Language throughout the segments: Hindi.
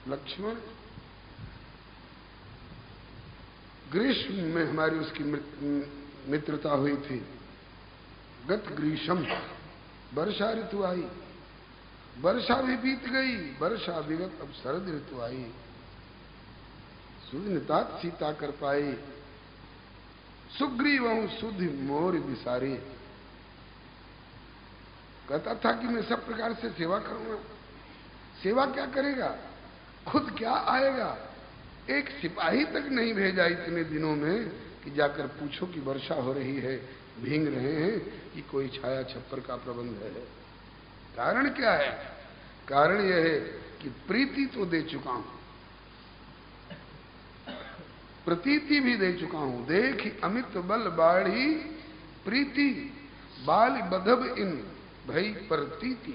लक्ष्मण ग्रीष्म में हमारी उसकी मित्रता हुई थी। गत ग्रीष्म, वर्षा ऋतु आई, वर्षा भी बीत गई, वर्षा विगत, अब शरद ऋतु आई। सुधनितात सीता कर पाई, सुग्रीवहु सुधि मोर विसारी। कहता था कि मैं सब प्रकार से सेवा करूंगा। सेवा क्या करेगा, खुद क्या आएगा। एक सिपाही तक नहीं भेजा इतने दिनों में कि जाकर पूछो कि वर्षा हो रही है, भींग रहे हैं, कि कोई छाया छप्पर का प्रबंध है। कारण क्या है? कारण यह है कि प्रीति तो दे चुका हूं, प्रतीति भी दे चुका हूं। देख अमित बल बाढ़ी प्रीति, बाल बधब इन भई प्रतीति।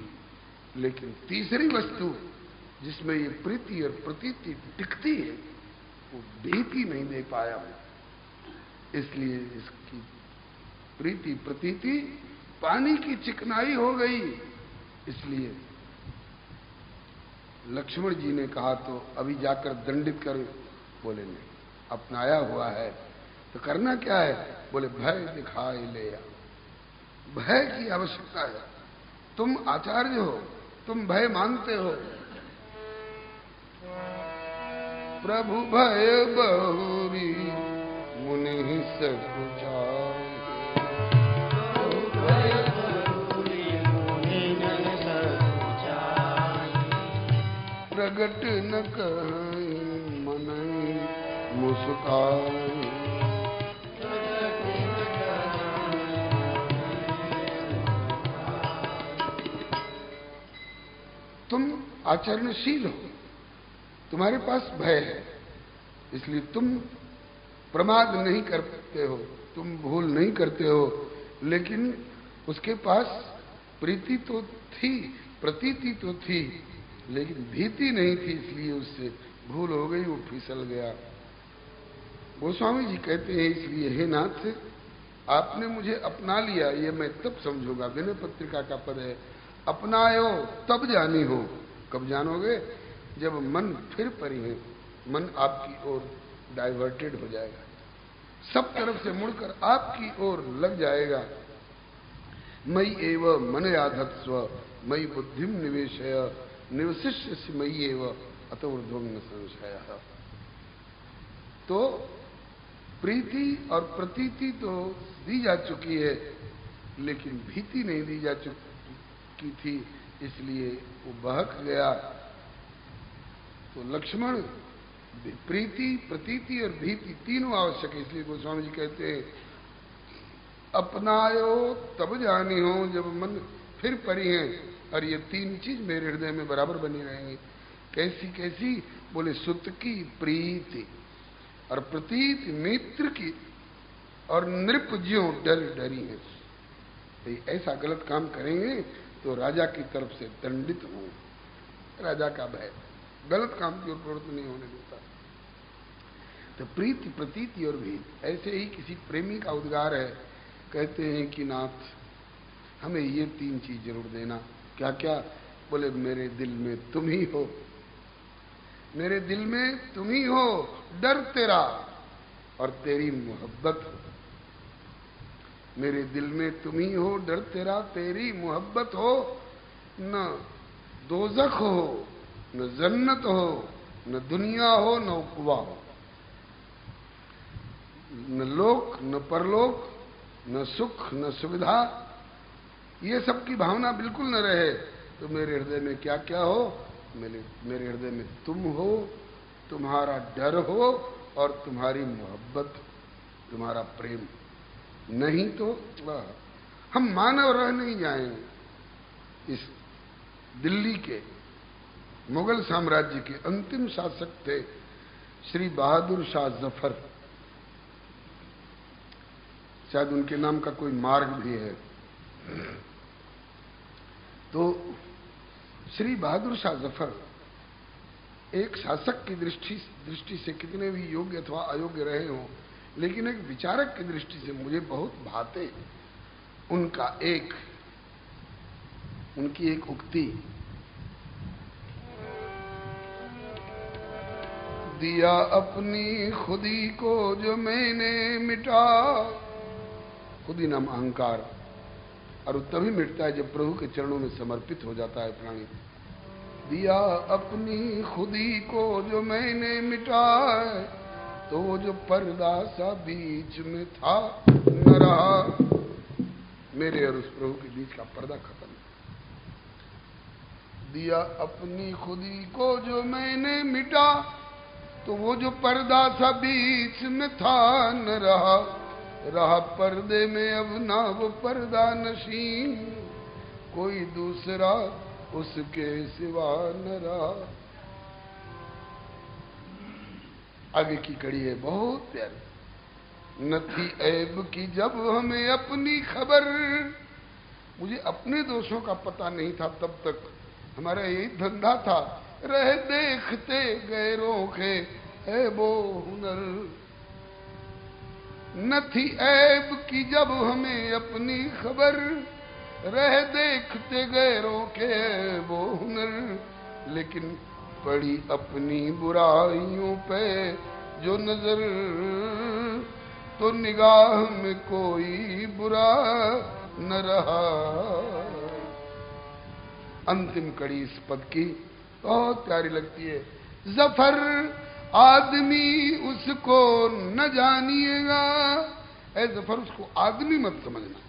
लेकिन तीसरी वस्तु जिसमें ये प्रीति और प्रतीति टिकती है, वो भीति नहीं दे पाया हूं। इसलिए इसकी प्रीति प्रतीति पानी की चिकनाई हो गई। इसलिए लक्ष्मण जी ने कहा तो अभी जाकर दंडित कर। बोले नहीं, अपनाया हुआ है तो करना क्या है? बोले भय दिखाई ले आ। भय की आवश्यकता है। तुम आचार्य हो, तुम भय मानते हो। प्रभु भय बहुरी मुनि सकुचाय, प्रगट न कहीं मन मुस्काए। तुम आचरणशील हो, तुम्हारे पास भय है, इसलिए तुम प्रमाद नहीं करते हो, तुम भूल नहीं करते हो। लेकिन उसके पास प्रीति तो थी, प्रतीति तो थी, लेकिन भीति नहीं थी, इसलिए उससे भूल हो गई, वो फिसल गया। गोस्वामी जी कहते हैं, इसलिए हे नाथ, आपने मुझे अपना लिया, ये मैं तब समझूंगा। विनय पत्रिका का पद है, अपनायो तब जानी हो। कब जानोगे? जब मन फिर परी है, मन आपकी ओर डाइवर्टेड हो जाएगा, सब तरफ से मुड़कर आपकी ओर लग जाएगा। मयि एव मन याधत्स्व मयि बुद्धिम निवेशय निवशिष्यसि मयि एव अतो ऊर्ध्वं न संशयः। तो प्रीति और प्रतीति तो दी जा चुकी है, लेकिन भीति नहीं दी जा चुकी थी, इसलिए वो बहक गया। तो लक्ष्मण, प्रीति, प्रतीति और भीति तीनों आवश्यक है। इसलिए गोस्वामी जी कहते हैं, अपनायो तब जानी हो जब मन फिर परी है। और ये तीन चीज मेरे हृदय में बराबर बनी रहेंगी। कैसी कैसी? बोले सुत की प्रीति, और प्रतीति मित्र की, और नृप ज्यों डर डरी है। तो ऐसा गलत काम करेंगे तो राजा की तरफ से दंडित हो। राजा का भय गलत काम की ओर प्रवृत्त नहीं होने देता। तो प्रीति, प्रतीति और भीति, ऐसे ही किसी प्रेमी का उद्गार है। कहते हैं कि नाथ, हमें ये तीन चीज जरूर देना। क्या क्या? बोले मेरे दिल में तुम ही हो, मेरे दिल में तुम ही हो, डर तेरा और तेरी मोहब्बत हो। मेरे दिल में तुम ही हो, डर तेरा, तेरी मोहब्बत हो। न दोजख हो, न जन्नत हो, न दुनिया हो, न उकवा हो, न लोक न परलोक, न सुख न सुविधा, ये सब की भावना बिल्कुल न रहे। तो मेरे हृदय में क्या क्या हो? मेरे हृदय में तुम हो, तुम्हारा डर हो और तुम्हारी मोहब्बत, तुम्हारा प्रेम। नहीं तो हम मानव रह नहीं जाएंगे। इस दिल्ली के मुगल साम्राज्य के अंतिम शासक थे श्री बहादुर शाह जफर, शायद उनके नाम का कोई मार्ग भी है। तो श्री बहादुर शाह जफर एक शासक की दृष्टि से कितने भी योग्य अथवा अयोग्य रहे हों, लेकिन एक विचारक की दृष्टि से मुझे बहुत भाते उनकी एक उक्ति। दिया अपनी खुदी को जो मैंने मिटा। खुदी नाम अहंकार, और तभी मिटता है जब प्रभु के चरणों में समर्पित हो जाता है प्राणी। दिया अपनी खुदी को जो मैंने मिटा, तो वो जो पर्दा सा बीच में था न रहा। मेरे और उस प्रभु के बीच का पर्दा खत्म। दिया अपनी खुदी को जो मैंने मिटा, तो वो जो पर्दा सा बीच में था न रहा। रहा पर्दे में अब ना वो पर्दा नशीं, कोई दूसरा उसके सिवा न रहा। आगे की कड़ी है बहुत प्यारी। न थी ऐब की जब हमें अपनी खबर, मुझे अपने दोषों का पता नहीं था तब तक, हमारा यही धंधा था, रह देखते गैरों के ऐबो हुनर। न थी ऐब की जब हमें अपनी खबर, रह देखते गैरों के ऐबो हुनर। लेकिन पड़ी अपनी बुराइयों पे जो नजर, तो निगाह में कोई बुरा न रहा। अंतिम कड़ी इस पद की बहुत प्यारी लगती है। जफर आदमी उसको न जानिएगा। ऐ जफर, उसको आदमी मत समझना,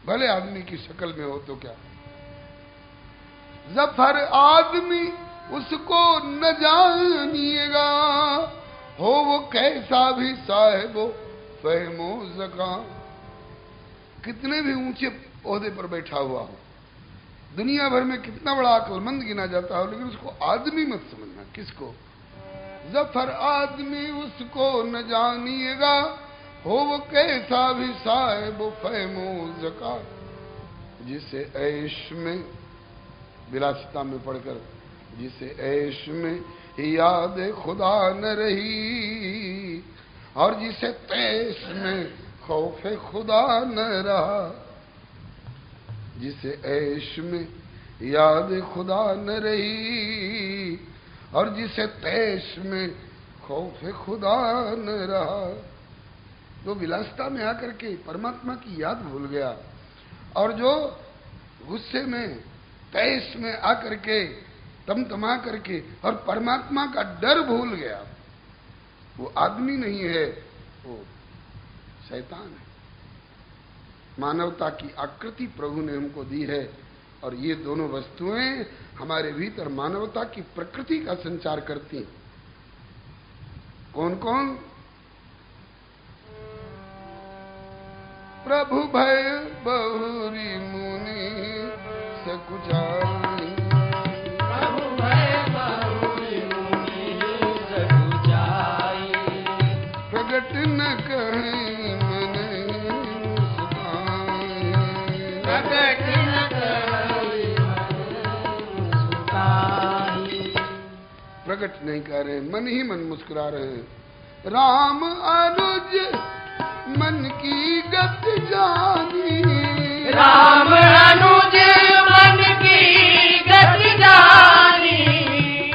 भले आदमी की शक्ल में हो तो क्या। जफर आदमी उसको न जानिएगा, हो वो कैसा भी साहिबो फहमो ज़का। कितने भी ऊंचे ओहदे पर बैठा हुआ हो, दुनिया भर में कितना बड़ा अक्लमंद गिना जाता हो, लेकिन उसको आदमी मत समझना। किसको? जफर आदमी उसको न जानिएगा, हो वो कैसा भी साहिब फहमो ज़का। जिसे ऐश में, विलासिता में पढ़कर, जिसे ऐश में याद खुदा न रही, और जिसे तैश में खौफ खुदा न रहा। जिसे ऐश में याद खुदा न रही, और जिसे तैश में खौफ खुदा न रहा। जो विलासिता में आकर के परमात्मा की याद भूल गया, और जो गुस्से में तैश में आकर के तमतमा करके और परमात्मा का डर भूल गया, वो आदमी नहीं है, वो शैतान है। मानवता की आकृति प्रभु ने हमको दी है, और ये दोनों वस्तुएं हमारे भीतर मानवता की प्रकृति का संचार करती हैं। कौन कौन? प्रभु भय बहुरी मुनि सकुचाई, प्रभु भय बहुरी मुनि सकुचाई। प्रगट न कहीं मन मुस्काई, प्रगट न कहीं मन मुस्काई। प्रकट नहीं कर रहे, मन ही मन मुस्कुरा रहे हैं। राम अनुज मन की गत जानी, राम अनुज मन की गत जानी।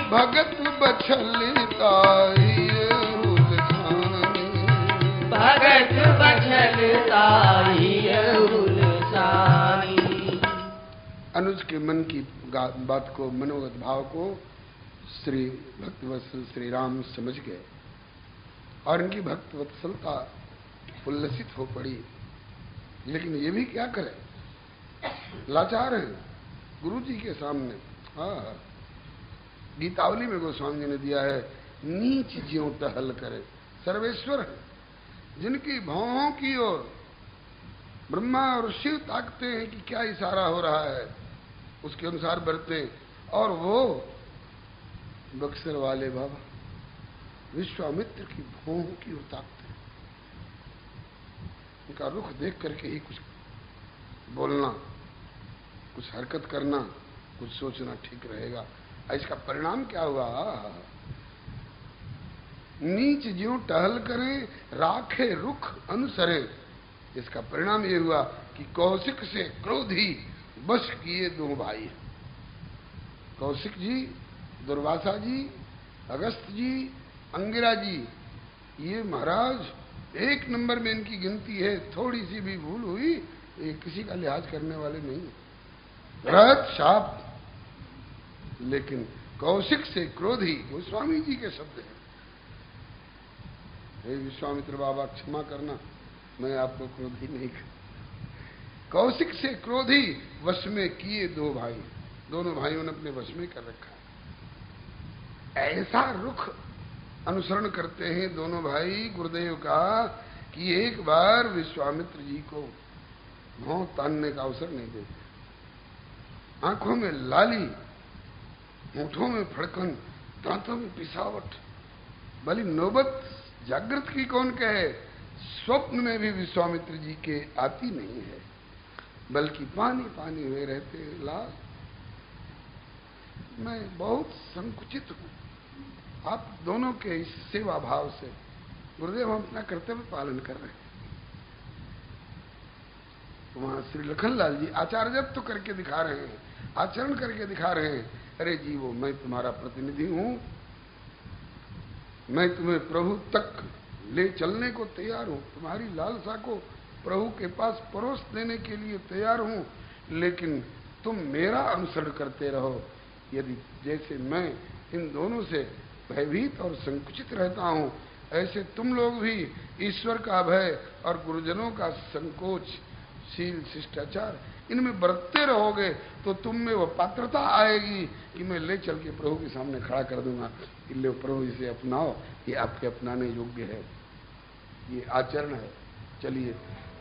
भगत बछलताई उलझानी, भगत बछलताई उलझानी। अनुज के मन की बात को, मनोगत भाव को श्री भक्तवत्सल श्री राम समझ गए, और इनकी भक्तवत्सलता उल्लसित हो पड़ी। लेकिन ये भी क्या करे, लाचार हैं गुरु जी के सामने। हाँ, गीतावली में गोस्वामी जी ने दिया है, नीच ज्यों टहल करे। सर्वेश्वर है, जिनकी भौहों की ओर ब्रह्मा और शिव ताकते हैं कि क्या इशारा हो रहा है, उसके अनुसार बरते, और वो बक्सर वाले बाबा विश्वामित्र की भौहों की ओर ताकते हैं। उनका रुख देख करके ही कुछ बोलना, कुछ हरकत करना, कुछ सोचना ठीक रहेगा। इसका परिणाम क्या हुआ? नीच ज्यों टहल करें, राखे रुख अनुसरें। इसका परिणाम ये हुआ कि कौशिक से क्रोधी बश किए दो भाई। कौशिक जी, दुर्वासा जी, अगस्त जी, अंगिरा जी, ये महाराज 1 नंबर में इनकी गिनती है, थोड़ी सी भी भूल हुई ये किसी का लिहाज करने वाले नहीं, रत शाप। लेकिन कौशिक से क्रोधी, गोस्वामी जी के शब्द हैं। हे विश्वामित्र बाबा क्षमा करना, मैं आपको क्रोधी नहीं कर। कौशिक से क्रोधी वश में किए 2 भाई, दोनों भाइयों ने अपने वश में कर रखा है। ऐसा रुख अनुसरण करते हैं दोनों भाई गुरुदेव का कि एक बार विश्वामित्र जी को भौं तानने का अवसर नहीं देते। आंखों में लाली, होठों में फड़कन, दांतों में पिसावट। भली नौबत जागृत की कौन कहे, स्वप्न में भी विश्वामित्र जी के आती नहीं है, बल्कि पानी पानी हुए रहते हैं। लाल, मैं बहुत संकुचित हूं आप दोनों के इस सेवा भाव से। गुरुदेव, हम अपना कर्तव्य पालन कर रहे हैं। तो वहां श्री लखनलाल जी आचार्यत्व तो करके दिखा रहे हैं, आचरण करके दिखा रहे हैं। अरे जीवो, मैं तुम्हारा प्रतिनिधि हूं, मैं तुम्हें प्रभु तक ले चलने को तैयार हूं, तुम्हारी लालसा को प्रभु के पास परोस देने के लिए तैयार हूं, लेकिन तुम मेरा अनुसरण करते रहो। यदि जैसे मैं इन दोनों से भयभीत और संकुचित रहता हूं, ऐसे तुम लोग भी ईश्वर का भय और गुरुजनों का संकोच, शील, शिष्टाचार इनमें बरतते रहोगे तो तुम में वह पात्रता आएगी कि मैं ले चल के प्रभु के सामने खड़ा कर दूंगा कि लो प्रभु, इसे अपनाओ, ये आपके अपनाने योग्य है, ये आचरण है। चलिए,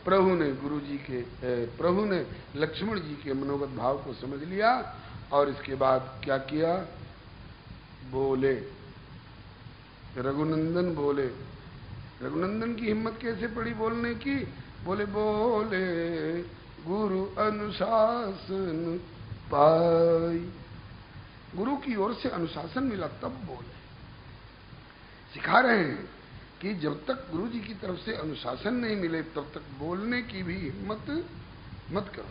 प्रभु ने लक्ष्मण जी के मनोगत भाव को समझ लिया और इसके बाद क्या किया, बोले, रघुनंदन बोले। रघुनंदन की हिम्मत कैसे पड़ी बोलने की, बोले गुरु अनुशासन पाई। गुरु की ओर से अनुशासन मिला तब बोले। सिखा रहे हैं कि जब तक गुरु जी की तरफ से अनुशासन नहीं मिले तब तक बोलने की भी हिम्मत मत करो।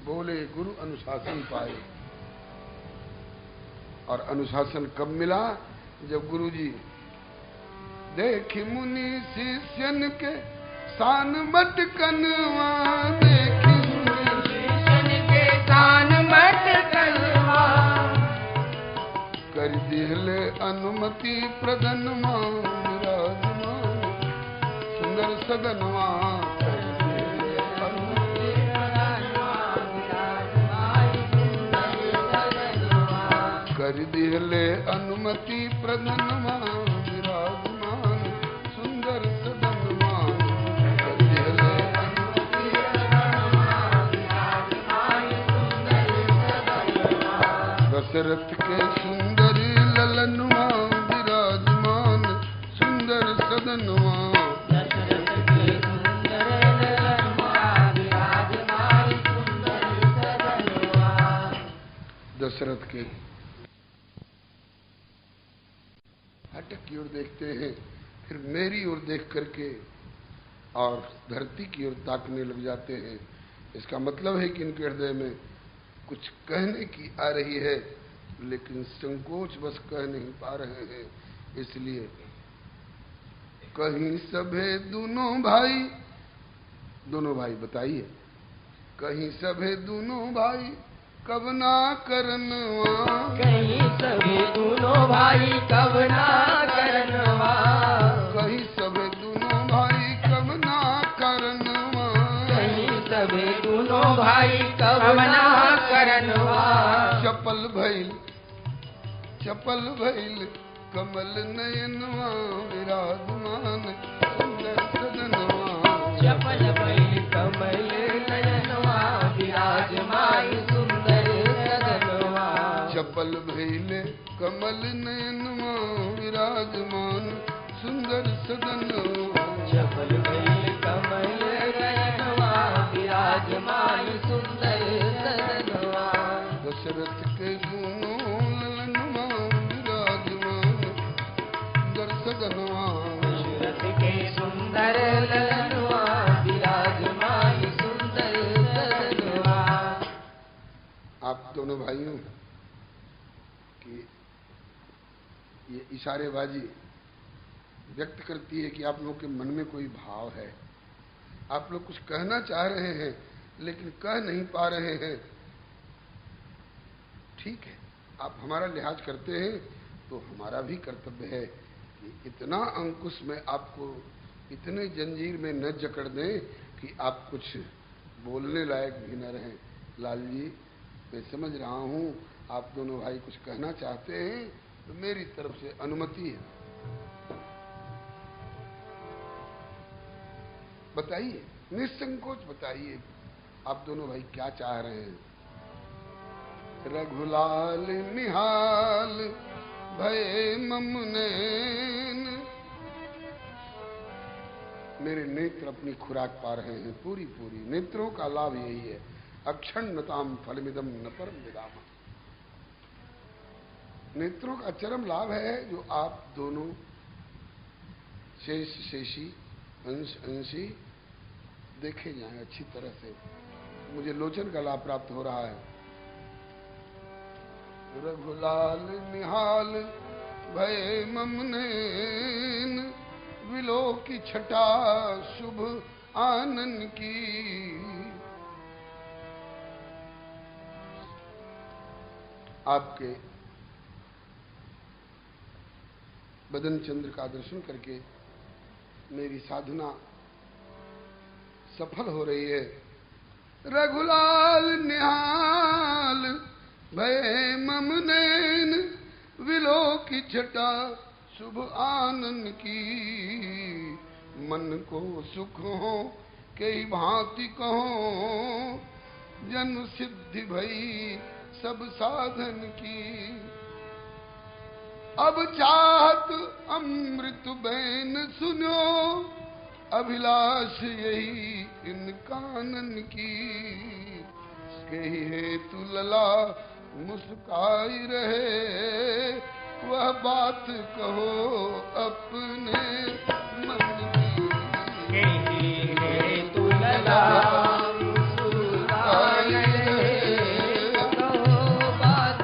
बोले गुरु अनुशासन पाए। और अनुशासन कब मिला, जब गुरु जी देखी मुनि शिष्यन के शान मटकनवा, देखी मुनि शिष्यन के शान मटकनवा, कर दिहले अनुमति प्रदनमा, विराजमान सुंदर सदनवा, कर दिहले अनुमति प्रदनमा, विराजमान सुंदर सदनवा, कर दिहले अनुमति प्रदनमा, विराजमान सुंदर सदनवा, कर दिहले अनुमति प्रदनमा, विराजमान सुंदर सदनवा, दशरथ के सुंदर ललनवा, विराजमान सुंदर सदनवा, दशरथ के सुंदर ललनवा, विराजमान सुंदर सदनवा। दशरथ के हटक की ओर देखते हैं, फिर मेरी ओर देख करके और धरती की ओर ताकने लग जाते हैं। इसका मतलब है कि इनके हृदय में कुछ कहने की आ रही है, लेकिन संकोच बस कह नहीं पा रहे हैं। इसलिए कहीं सभे दोनों भाई बताइए, कहीं सभे दोनों भाई कब ना करनवा, कहीं सभी दोनों भाई कब ना करनवा, कहीं सभे दोनों भाई कब ना करनवा, कहीं सभी दोनों भाई कब ना करनवा, चपल भइल कमल नयनवा, विराजमान सुंदर सदनवा, चपल भइल कमल नयनवा, विराजमान सुंदर सदनवा, चपल भइल कमल नयनवा, विराजमान सुंदर सदनवा, चपल भइल कमल नयनवा, विराजमान सुंदर सदनवा, दशरथ के दोनों ललनवा, विराजमान सुंदर सदनवा, दशरथ के सुंदर ललनवा, विराजमान सुंदर सदनवा। आप दोनों भाइयों की ये इशारेबाजी व्यक्त करती है कि आप लोगों के मन में कोई भाव है, आप लोग कुछ कहना चाह रहे हैं लेकिन कह नहीं पा रहे हैं। ठीक है, आप हमारा लिहाज करते हैं तो हमारा भी कर्तव्य है कि इतना अंकुश में आपको इतने जंजीर में न जकड़ दें कि आप कुछ बोलने लायक भी न रहें। लाल जी, मैं समझ रहा हूं आप दोनों भाई कुछ कहना चाहते हैं, तो मेरी तरफ से अनुमति है। बताइए, निसंकोच बताइए, आप दोनों भाई क्या चाह रहे हैं। रघुलाल निहाल भय मम नैन, मेरे नेत्र अपनी खुराक पा रहे हैं पूरी पूरी। नेत्रों का लाभ यही है, अक्षण्णताम फलमिदम न परम विदाम। नेत्रों का चरम लाभ है जो आप दोनों शेष शेषी अंश अंशी देखे जाएं अच्छी तरह से। मुझे लोचन का लाभ प्राप्त हो रहा है। रघुलाल निहाल भय मम नैन, विलो की छटा शुभ आनन की। आपके बदन चंद्र का दर्शन करके मेरी साधना सफल हो रही है। रघुलाल निहाल भय मम नैन, विलो की छटा शुभ आनंद की। मन को सुख हो कई भांति कहो, जन्म सिद्धि भई सब साधन की। अब चाहत अमृत बैन सुनो, अभिलाष यही इन कानन की। कही हेतु लला मुस्काई रहे, वह बात कहो अपने मन की। कही हेतु लला मुस्काई रहे, कहो बात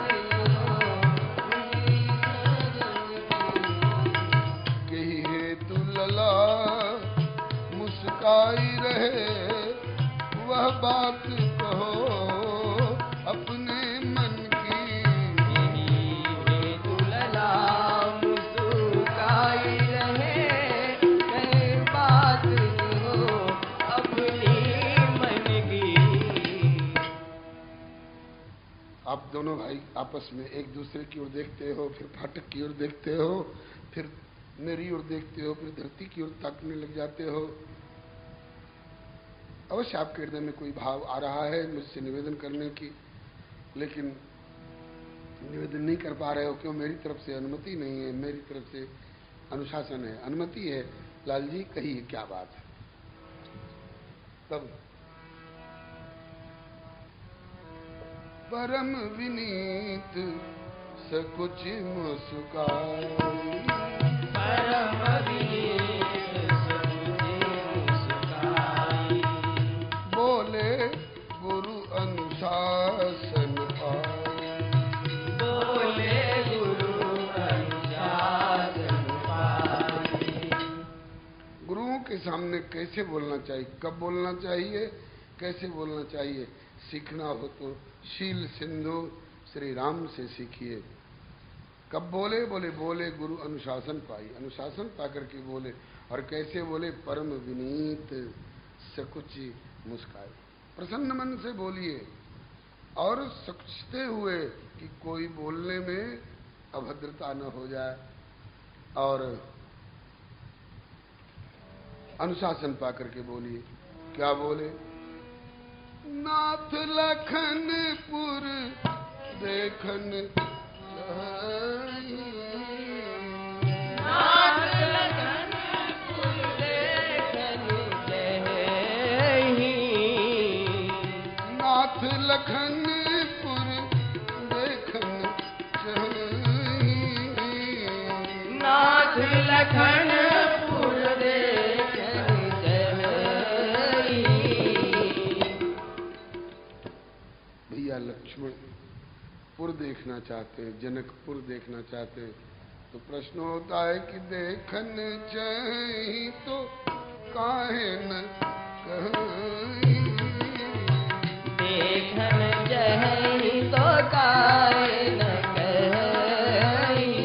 कही हेतु लला मुस्काई रहे, वह बात कहो अपने मन की। हेतु लला मुस्काई रहे, कहे बात कहो अपने मन की। आप दोनों भाई आपस में एक दूसरे की ओर देखते हो, फिर फाटक की ओर देखते हो, फिर मेरी ओर देखते हो, फिर धरती की ओर ताकने लग जाते हो। अवश्य आपके हृदय में कोई भाव आ रहा है मुझसे निवेदन करने की, लेकिन निवेदन नहीं कर पा रहे हो। क्यों? मेरी तरफ से अनुमति नहीं है, मेरी तरफ से अनुशासन है, अनुमति है। लाल जी कहिए क्या बात है। तब परम विनीत सकुच मुस्काई, परम विनीत सकुच मुस्काई। बोले गुरु अनुशासन पाई, बोले गुरु अनुशासन पाई। गुरुओं के सामने कैसे बोलना चाहिए, कब बोलना चाहिए, कैसे बोलना चाहिए, सीखना हो तो शील सिंधु श्री राम से सीखिए। कब बोले? बोले गुरु अनुशासन पाई, अनुशासन पाकर के बोले। और कैसे बोले? परम विनीत सकुची मुस्काई, प्रसन्न मन से बोलिए और सोचते हुए कि कोई बोलने में अभद्रता न हो जाए। और अनुशासन पाकर के बोलिए। क्या बोले? नाथ लखनपुर देखन चाही, नाथ लखनपुर देखन चाही। नाथ लखनपुर देखन चाही, नाथ लखनपुर देखन चाही। भैया लक्ष्मण पुर देखना चाहते हैं, जनकपुर देखना चाहते हैं। तो प्रश्न होता है कि देखन चाही तो काहे न कहीं, देखन चाही तो काहे न कहीं।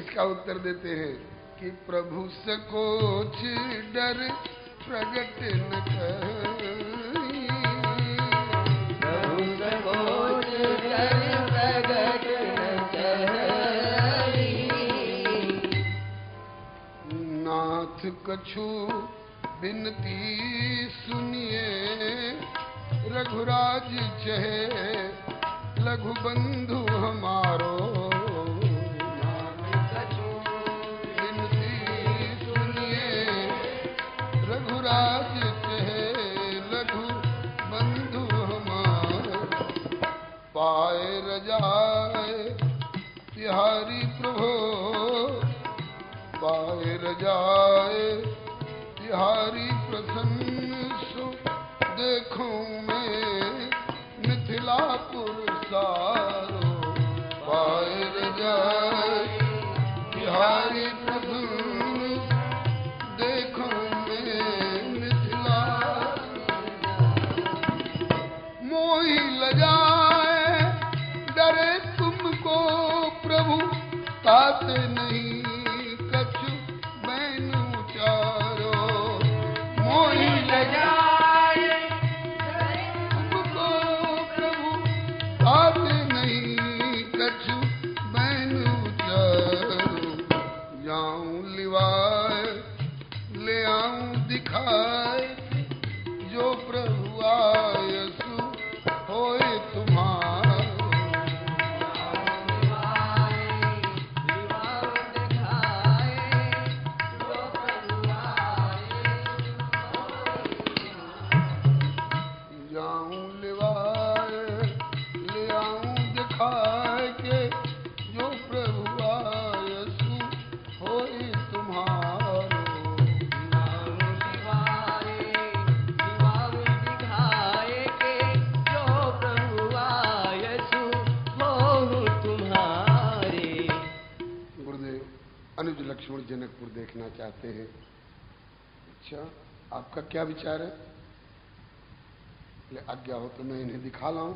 इसका उत्तर देते हैं कि प्रभु सकोच डर प्रगट न कहीं, प्रभु सकोच डर प्रगट न कहीं। नाथ कछु बिनती सुनिए, रघुराज चहे लघु बंधु हमारो, नाथ कछु बिनती सुनिए, रघुराज चहे लघु बंधु हमारो, पाए रजाए तिहारी प्रभो, पाए रजाए तिहारी प्रसन्न सु, देखूं मैं मिथिलापुर सारो, पाए रजाए तिहारी प्रसन्न, देखूं मैं मिथिला, मोही लजाए डरे तुमको प्रभु, तात नहीं कछु बैन उचारो, मोही लजाए डरे तुमको प्रभु, तात नहीं कछु बैन उचारो, जाऊं लिवाए ले आऊं दिखाए, जो प्रभु आयसु होए तुम्हारो, जाऊं लिवाए ले आऊं दिखाए के, जो प्रभु आयसु होए तुम्हारो, गुरुदेव अनुज लक्ष्मण जनकपुर देखना चाहते हैं। अच्छा, आपका क्या विचार है? आज्ञा हो तो मैं इन्हें दिखा लाऊं।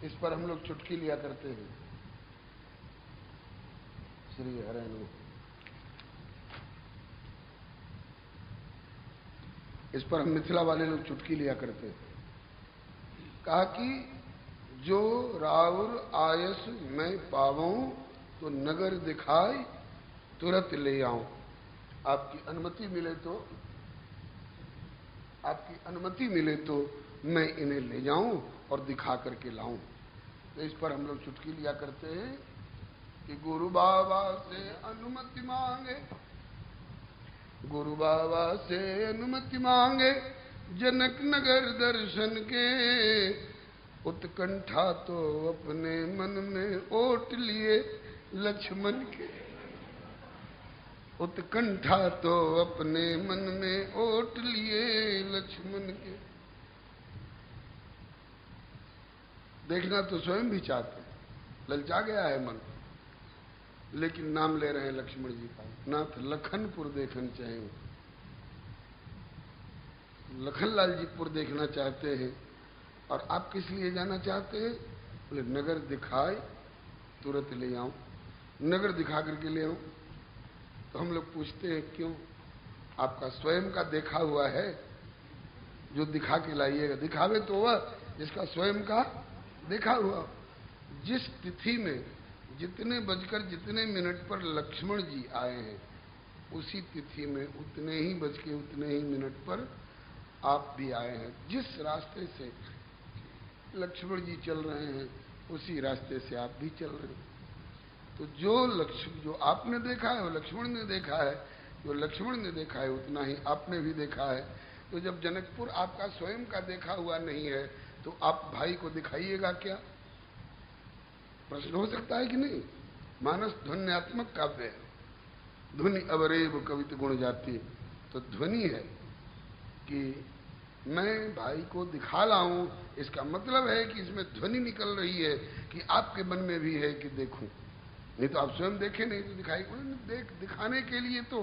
इस पर हम लोग चुटकी लिया करते हैं। श्री हरे नमः। इस पर हम मिथिला वाले लोग चुटकी लिया करते हैं। कहा कि जो राउर आयस मैं पावूं, तो नगर दिखाई तुरंत ले आऊं। आपकी अनुमति मिले तो, आपकी अनुमति मिले तो मैं इन्हें ले जाऊं और दिखा करके लाऊं। तो इस पर हम लोग चुटकी लिया करते हैं कि गुरु बाबा से अनुमति मांगे, गुरु बाबा से अनुमति मांगे, जनक नगर दर्शन के, उत्कंठा तो अपने मन में ओट लिए लक्ष्मण के, उत्कंठा तो अपने मन में ओट लिए लक्ष्मण के। देखना तो स्वयं भी चाहते हैं, ललचा गया है मन, लेकिन नाम ले रहे हैं लक्ष्मण जी का। नाथ लखनपुर देखना चाहिए, लखनलाल जी पुर देखना चाहते हैं। और आप किस लिए जाना चाहते हैं? बोले नगर दिखाए तुरंत ले आऊं, नगर दिखा करके ले आऊं। तो हम लोग पूछते हैं क्यों? आपका स्वयं का देखा हुआ है जो दिखा के लाइएगा। दिखावे तो वह जिसका स्वयं का देखा हुआ। जिस तिथि में जितने बजकर जितने मिनट पर लक्ष्मण जी आए हैं, उसी तिथि में उतने ही बज के उतने ही मिनट पर आप भी आए हैं। जिस रास्ते से लक्ष्मण जी चल रहे हैं, उसी रास्ते से आप भी चल रहे हैं। तो जो आपने देखा है वो लक्ष्मण ने देखा है, जो लक्ष्मण ने देखा है उतना ही आपने भी देखा है। तो जब जनकपुर आपका स्वयं का देखा हुआ नहीं है, तो आप भाई को दिखाइएगा क्या? प्रश्न हो सकता है कि नहीं? मानस ध्वन्यात्मक काव्य है, ध्वनि अवरेव कवित गुण जाती। तो ध्वनि है कि मैं भाई को दिखा लाऊं, इसका मतलब है कि इसमें ध्वनि निकल रही है कि आपके मन में भी है कि देखूं। नहीं तो आप स्वयं देखें, नहीं तो दिखाई दिखाने के लिए तो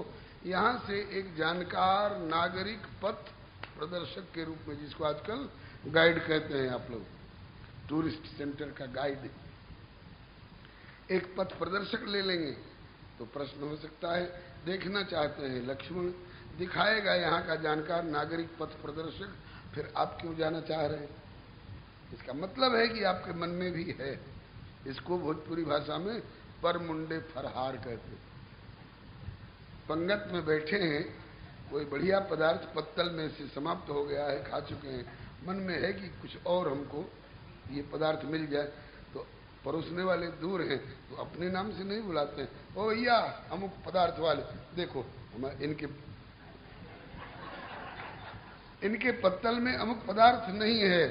यहां से एक जानकार नागरिक पथ प्रदर्शक के रूप में, जिसको आजकल गाइड कहते हैं आप लोग, टूरिस्ट सेंटर का गाइड, एक पथ प्रदर्शक ले लेंगे तो प्रश्न हो सकता है, देखना चाहते हैं लक्ष्मण, दिखाएगा यहाँ का जानकार नागरिक पथ प्रदर्शक, फिर आप क्यों जाना चाह रहे हैं? इसका मतलब है कि आपके मन में भी है। इसको भोजपुरी भाषा में पर मुंडे फरहार कहते हैं। पंगत में बैठे हैं, कोई बढ़िया पदार्थ पत्तल में से समाप्त हो गया है, खा चुके हैं, मन में है कि कुछ और हमको ये पदार्थ मिल जाए, तो परोसने वाले दूर हैं तो अपने नाम से नहीं बुलाते हैं, ओ भैया अमुक पदार्थ वाले, देखो हम इनके पत्तल में अमुक पदार्थ नहीं है,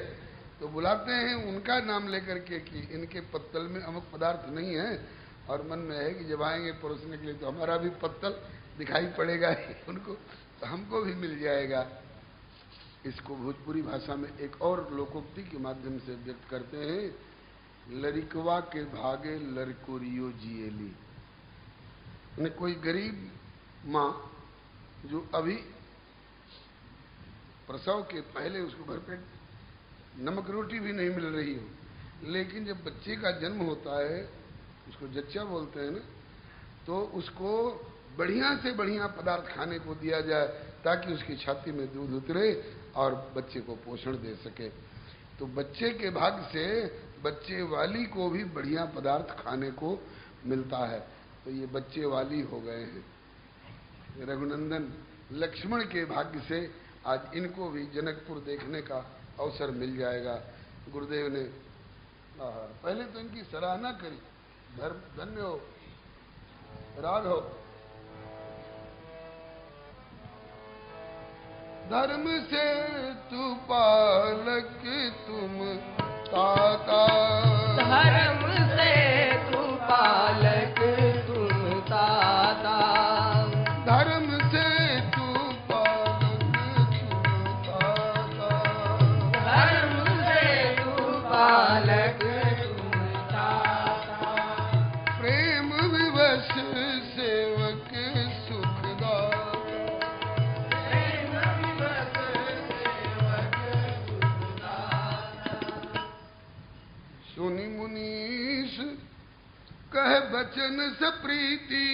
तो बुलाते हैं उनका नाम लेकर के कि इनके पत्तल में अमुक पदार्थ नहीं है, और मन में है कि जब आएंगे परोसने के लिए तो हमारा भी पत्तल दिखाई पड़ेगा उनको, तो हमको भी मिल जाएगा। इसको भोजपुरी भाषा में एक और लोकोक्ति के माध्यम से व्यक्त करते हैं, लरिकवा के भागे लरकोरियो जिएली। कोई गरीब माँ जो अभी प्रसव के पहले उसको भरपेट नमक रोटी भी नहीं मिल रही हो, लेकिन जब बच्चे का जन्म होता है, उसको जच्चा बोलते हैं ना, तो उसको बढ़िया से बढ़िया पदार्थ खाने को दिया जाए ताकि उसकी छाती में दूध उतरे और बच्चे को पोषण दे सके। तो बच्चे के भाग से बच्चे वाली को भी बढ़िया पदार्थ खाने को मिलता है, तो ये बच्चे वाली हो गए हैं रघुनंदन। लक्ष्मण के भाग्य से आज इनको भी जनकपुर देखने का अवसर मिल जाएगा। गुरुदेव ने पहले तो इनकी सराहना करी, धन्य हो राघव, धर्म से तू पालक तुम ताता, धर्म से तू पालक तुम ताता, धर्म से तू पालक तुम ताता, धर्म से तू पालक तुम ताता, प्रेम विवश सेवक सुखदाता, प्रेम विवश सेवक सुखदाता। सुनि मुनीश कह बचन सप्रीति,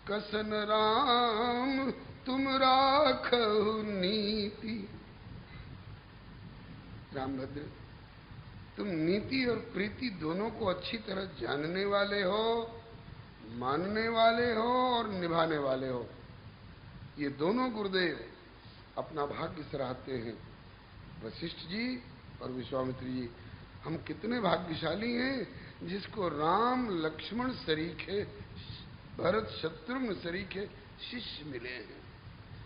कसन राम तुम राखहु नीति। रामभद्र, तुम नीति और प्रीति दोनों को अच्छी तरह जानने वाले हो, मानने वाले हो और निभाने वाले हो। ये दोनों गुरुदेव अपना भाग्य सराहते हैं, वशिष्ठ जी और विश्वामित्र जी। हम कितने भाग्यशाली हैं जिसको राम लक्ष्मण सरीखे, भरत शत्रुघ्न सरीखे शिष्य मिले हैं।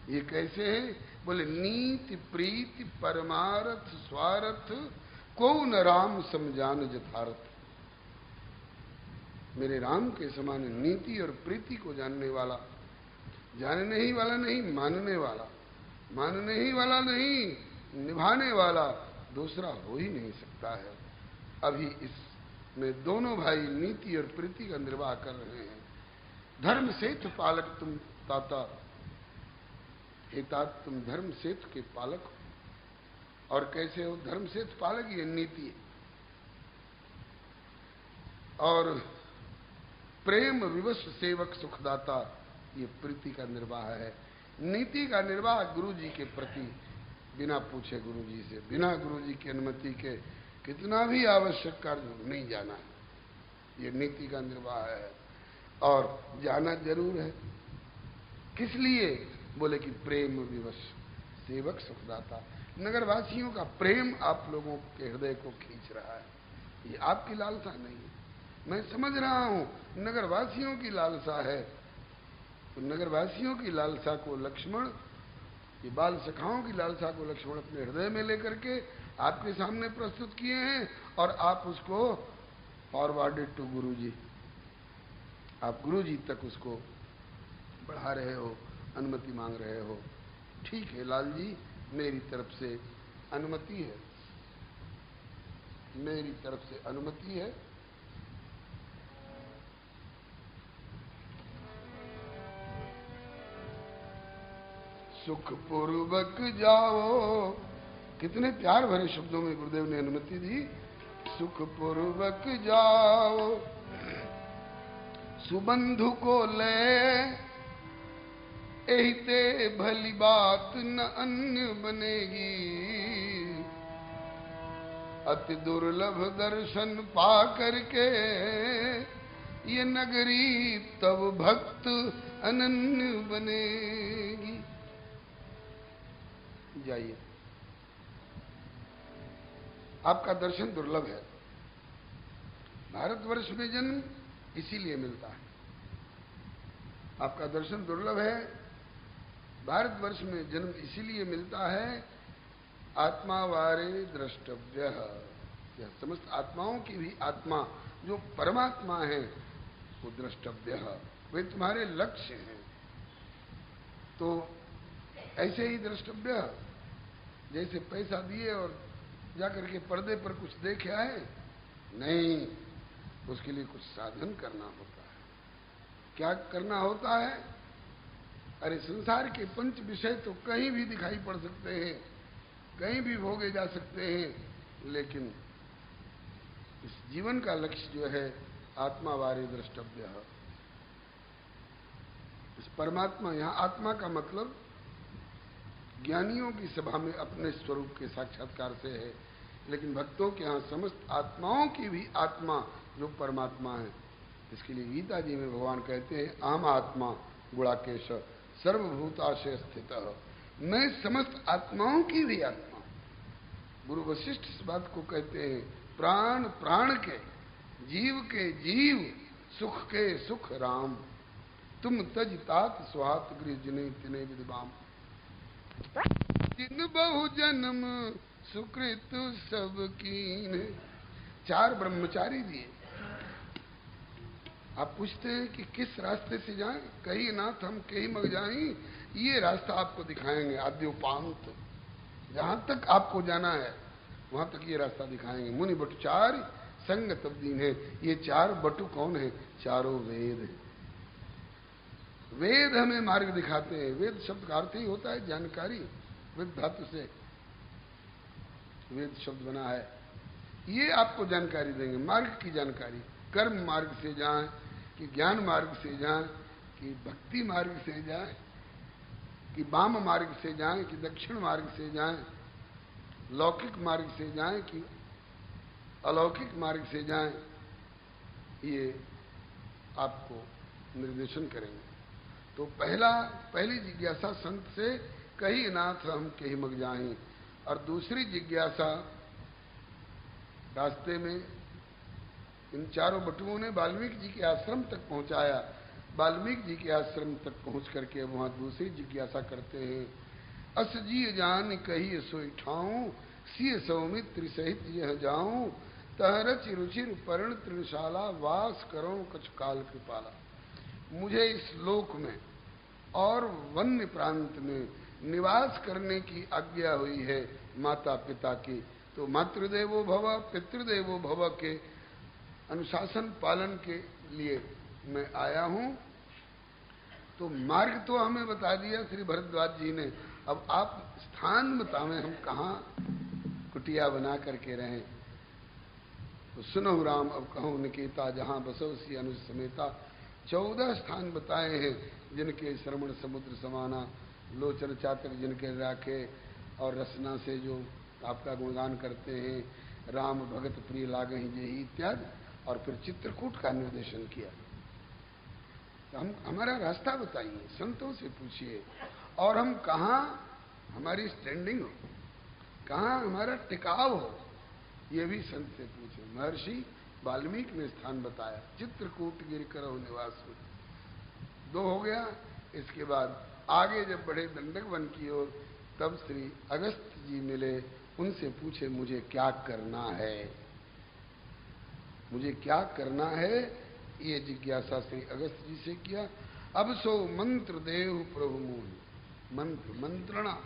ये कैसे हैं? बोले नीति प्रीति परमारथ स्वार्थ को न राम समझान जथार्थ। मेरे राम के समान नीति और प्रीति को जानने वाला, जानने ही वाला नहीं, मानने वाला, मानने ही वाला नहीं, निभाने वाला दूसरा हो ही नहीं सकता है। अभी इसमें दोनों भाई नीति और प्रीति का निर्वाह कर रहे हैं। धर्म सेतु पालक तुम ताता, हे तात तुम धर्म सेतु के पालक हो। और कैसे हो धर्म सेतु पालक? ये नीति है। और प्रेम विवश सेवक सुखदाता, ये प्रीति का निर्वाह है। नीति का निर्वाह गुरु जी के प्रति बिना पूछे, गुरु जी से, बिना गुरु जी की अनुमति के कितना भी आवश्यक कार्य नहीं जाना है, ये नीति का निर्वाह है। और जाना जरूर है, किस लिए? बोले कि प्रेम विवश सेवक सुखदाता। नगरवासियों का प्रेम आप लोगों के हृदय को खींच रहा है, ये आपकी लालसा नहीं है। मैं समझ रहा हूं नगरवासियों की लालसा है, तो नगरवासियों की लालसा को लक्ष्मण, ये बाल सखाओं की लालसा को लक्ष्मण अपने हृदय में लेकर के आपके सामने प्रस्तुत किए हैं, और आप उसको फॉरवर्डेड टू गुरु जी, आप गुरु जी तक उसको बढ़ा रहे हो, अनुमति मांग रहे हो। ठीक है लाल जी, मेरी तरफ से अनुमति है, मेरी तरफ से अनुमति है। सुख पूर्वक जाओ। कितने प्यार भरे शब्दों में गुरुदेव ने अनुमति दी। सुख पूर्वक जाओ, सुबंधु को ले, एहिते भली बात न अन्य बनेगी। अति दुर्लभ दर्शन पा करके ये नगरी तब भक्त अनन्य बनेगी। जाइए, आपका दर्शन दुर्लभ है। भारतवर्ष में जन्म इसीलिए मिलता है। आपका दर्शन दुर्लभ है, भारतवर्ष में जन्म इसीलिए मिलता है। आत्मा वारे द्रष्टव्य, यह समस्त आत्माओं की भी आत्मा जो परमात्मा है वो द्रष्टव्य, वे तुम्हारे लक्ष्य हैं। तो ऐसे ही द्रष्टव्य, जैसे पैसा दिए और जाकर के पर्दे पर कुछ देखे आए, नहीं, उसके लिए कुछ साधन करना होता है। क्या करना होता है? अरे संसार के पंच विषय तो कहीं भी दिखाई पड़ सकते हैं, कहीं भी भोगे जा सकते हैं, लेकिन इस जीवन का लक्ष्य जो है आत्मा वारे द्रष्टव्य। इस परमात्मा, यहां आत्मा का मतलब ज्ञानियों की सभा में अपने स्वरूप के साक्षात्कार से है, लेकिन भक्तों के यहां समस्त आत्माओं की भी आत्मा जो परमात्मा है। इसके लिए गीता जी में भगवान कहते हैं, अहम आत्मा गुणाकेश सर्वभूताशय स्थित, मैं समस्त आत्माओं की भी आत्मा। गुरु वशिष्ठ इस बात को कहते हैं, प्राण प्राण के, जीव के जीव, सुख के सुख राम, तुम तज तात स्वात गृह जिने तिने विद्वाम। जिन बहु जन्म सुकृत सब कीन। 4 ब्रह्मचारी दिए। आप पूछते हैं कि किस रास्ते से जाएं? कही नाथ हम कही मग जाएं, ये रास्ता आपको दिखाएंगे आद्योपांत। जहां तक आपको जाना है वहां तक ये रास्ता दिखाएंगे। मुनि बटु 4 संग तब दीन है। ये 4 बटु कौन है? चारों वेद है। वेद हमें मार्ग दिखाते हैं। वेद शब्द का अर्थ ही होता है जानकारी। वेद धातु से वेद शब्द बना है। ये आपको जानकारी देंगे, मार्ग की जानकारी। कर्म मार्ग से जाएं कि ज्ञान मार्ग से जाएं कि भक्ति मार्ग से जाएं कि वाम मार्ग से जाएं कि दक्षिण मार्ग से जाएं, लौकिक मार्ग से जाएं कि अलौकिक मार्ग से जाएं, ये आपको निर्देशन करेंगे। तो पहली जिज्ञासा संत से, कही नाथ हम कही मग जाएं। और दूसरी जिज्ञासा रास्ते में इन 4 बटुओं ने वाल्मीकि जी के आश्रम तक पहुंचाया। वाल्मीकि जी के आश्रम तक पहुंच करके वहां दूसरी जिज्ञासा करते हैं, अस जी जान कही सोई ठाऊं, सिय सौमित्र सहित यह जाऊं, तहरच रुचिर पर्ण तृणशाला, वास करो कछ काल कृपाला। मुझे इस लोक में और वन्य प्रांत में निवास करने की आज्ञा हुई है माता पिता की। तो मातृदेवो भव पितृदेवो भव के अनुशासन पालन के लिए मैं आया हूं। तो मार्ग तो हमें बता दिया श्री भरद्वाज जी ने, अब आप स्थान बतावें हम कहाँ कुटिया बना करके रहें। तो सुनो राम अब कहूं निकेता, जहां बसो सी अनुज समेता। 14 स्थान बताए हैं जिनके श्रवण समुद्र समाना, लोचन चातक जिनके राखे, और रसना से जो आपका गुणगान करते हैं, राम भगत प्रिय लागहि जेहि इत्यादि। और फिर चित्रकूट का निर्देशन किया। तो हम हमारा रास्ता बताइए, संतों से पूछिए, और हम कहाँ हमारी स्टैंडिंग हो, कहाँ हमारा टिकाव हो, ये भी संत से पूछे। महर्षि वाल्मीकि ने स्थान बताया, चित्रकूट गिर करो निवास में। 2 हो गया। इसके बाद आगे जब बढ़े दंडक वन की ओर, तब श्री अगस्त जी मिले। उनसे पूछे मुझे क्या करना है, मुझे क्या करना है, ये जिज्ञासा श्री अगस्त जी से किया। अब सो मंत्र देव प्रभु मोहि। मंत्र, मंत्रणा,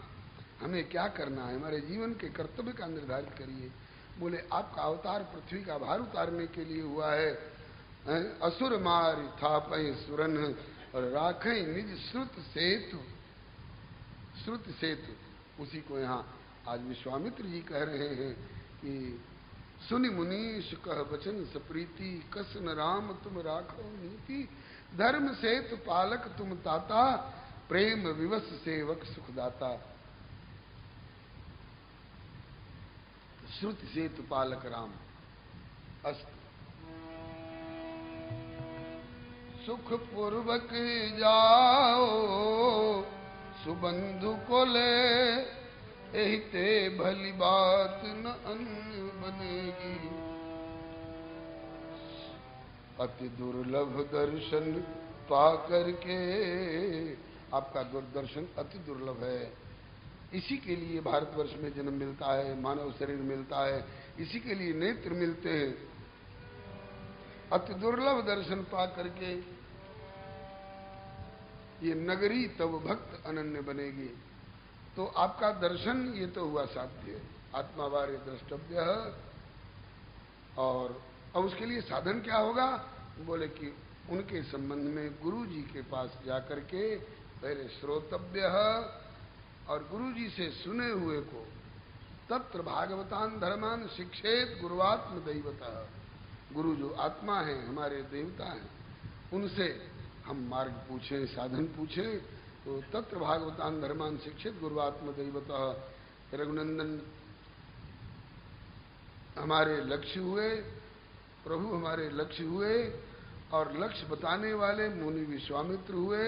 हमें क्या करना है, हमारे जीवन के कर्तव्य का निर्धारित करिए। बोले आपका अवतार पृथ्वी का भार उतारने के लिए हुआ है। असुर मार थापहि सुरन और राखें निज श्रुत सेतु। श्रुति सेतु, उसी को यहाँ आज विश्वामित्र जी कह रहे हैं कि सुनि मुनीश कह वचन सप्रीति, कस न राम तुम राखो नीति, धर्म सेतु पालक तुम ताता, प्रेम विवश सेवक सुखदाता। श्रुति सेतु पालक राम। अस्तु। सुख पूर्वक जाओ सुबंधु को ले, एहिते भली बात न अन्य बनेगी, अति दुर्लभ दर्शन पा करके। आपका दर्शन अति दुर्लभ है, इसी के लिए भारतवर्ष में जन्म मिलता है, मानव शरीर मिलता है, इसी के लिए नेत्र मिलते हैं। अति दुर्लभ दर्शन पा करके ये नगरी तब भक्त अनन्य बनेगी। तो आपका दर्शन ये तो हुआ साध्य, आत्मावार्य द्रष्टव्य। और अब उसके लिए साधन क्या होगा? बोले कि उनके संबंध में गुरु जी के पास जाकर के पहले श्रोतव्य, और गुरु जी से सुने हुए को तत्र भागवतान धर्मान शिक्षेत गुरुआत्म दैवता। गुरु जो आत्मा है, हमारे देवता हैं, उनसे हम मार्ग पूछें, साधन पूछें, तो तत्र भागवतान धर्मान शिक्षित गुरुआत्म दैवता। रघुनंदन हमारे लक्ष्य हुए, प्रभु हमारे लक्ष्य हुए, और लक्ष्य बताने वाले मुनि विश्वामित्र हुए।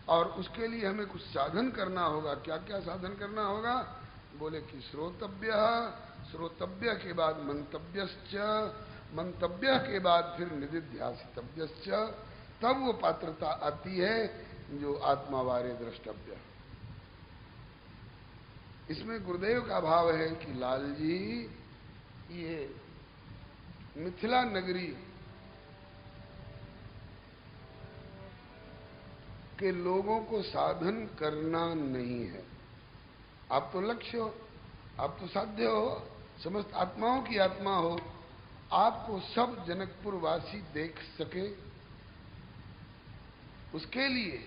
और उसके लिए हमें कुछ साधन करना होगा। क्या क्या साधन करना होगा? बोले कि श्रोतव्य, श्रोतव्य के बाद मंतव्यश्च, मंतव्य के बाद फिर निदिध्यासितव्यश्च, तब वो पात्रता आती है जो आत्मावार्य द्रष्टव्य। इसमें गुरुदेव का भाव है कि लाल जी, ये मिथिला नगरी के लोगों को साधन करना नहीं है। आप तो लक्ष्य हो, आप तो साध्य हो, समस्त आत्माओं की आत्मा हो, आपको सब जनकपुर वासी देख सके, उसके लिए